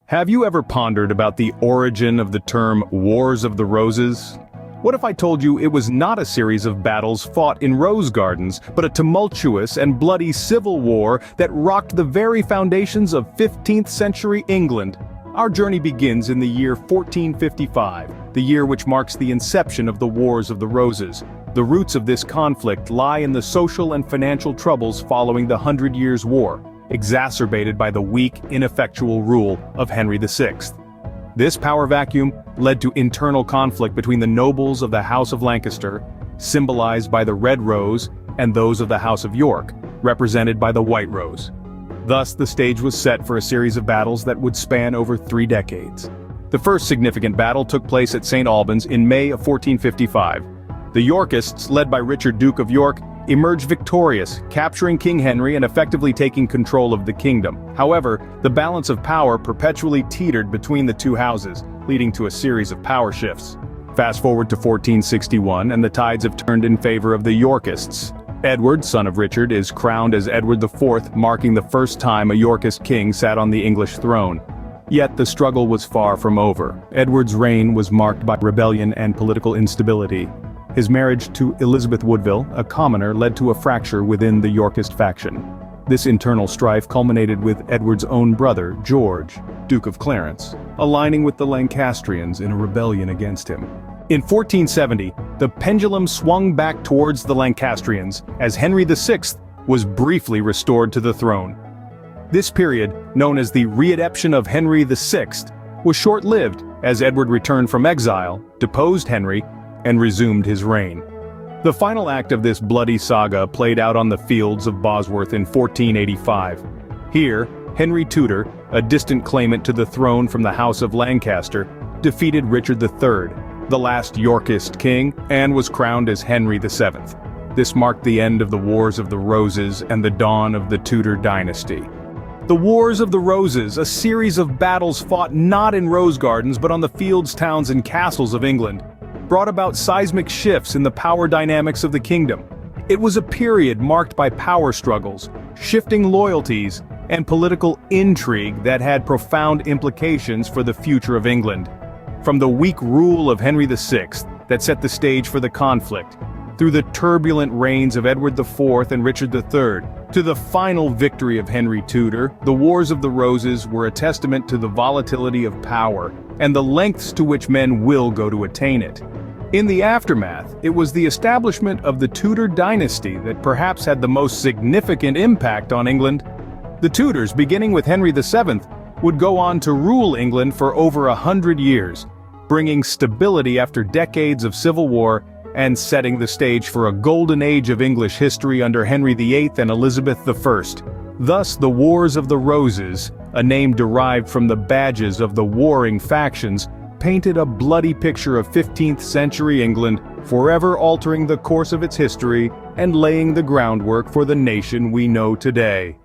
Have you ever pondered about the origin of the term Wars of the Roses? What if I told you it was not a series of battles fought in rose gardens, but a tumultuous and bloody civil war that rocked the very foundations of 15th century England? Our journey begins in the year 1455, the year which marks the inception of the Wars of the Roses. The roots of this conflict lie in the social and financial troubles following the Hundred Years' War, exacerbated by the weak, ineffectual rule of Henry VI. This power vacuum led to internal conflict between the nobles of the House of Lancaster, symbolized by the red rose, and those of the House of York, represented by the white rose. Thus, the stage was set for a series of battles that would span over 3 decades. The first significant battle took place at St. Albans in May of 1455. The Yorkists, led by Richard, Duke of York, emerged victorious, capturing King Henry and effectively taking control of the kingdom. However, the balance of power perpetually teetered between the two houses, leading to a series of power shifts. Fast forward to 1461, and the tides have turned in favor of the Yorkists. Edward, son of Richard, is crowned as Edward IV, marking the first time a Yorkist king sat on the English throne. Yet the struggle was far from over. Edward's reign was marked by rebellion and political instability. His marriage to Elizabeth Woodville, a commoner, led to a fracture within the Yorkist faction. This internal strife culminated with Edward's own brother, George, Duke of Clarence, aligning with the Lancastrians in a rebellion against him. In 1470, the pendulum swung back towards the Lancastrians as Henry VI was briefly restored to the throne. This period, known as the readeption of Henry VI, was short-lived as Edward returned from exile, deposed Henry, and resumed his reign. The final act of this bloody saga played out on the fields of Bosworth in 1485. Here, Henry Tudor, a distant claimant to the throne from the House of Lancaster, defeated Richard III, the last Yorkist king, and was crowned as Henry VII. This marked the end of the Wars of the Roses and the dawn of the Tudor dynasty. The Wars of the Roses, a series of battles fought not in rose gardens but on the fields, towns, and castles of England, brought about seismic shifts in the power dynamics of the kingdom. It was a period marked by power struggles, shifting loyalties, and political intrigue that had profound implications for the future of England. From the weak rule of Henry VI that set the stage for the conflict, through the turbulent reigns of Edward IV and Richard III, to the final victory of Henry Tudor, the Wars of the Roses were a testament to the volatility of power and the lengths to which men will go to attain it. In the aftermath, it was the establishment of the Tudor dynasty that perhaps had the most significant impact on England. The Tudors, beginning with Henry VII, would go on to rule England for over 100 years, bringing stability after decades of civil war and setting the stage for a golden age of English history under Henry VIII and Elizabeth I. Thus, the Wars of the Roses, a name derived from the badges of the warring factions, painted a bloody picture of 15th century England, forever altering the course of its history and laying the groundwork for the nation we know today.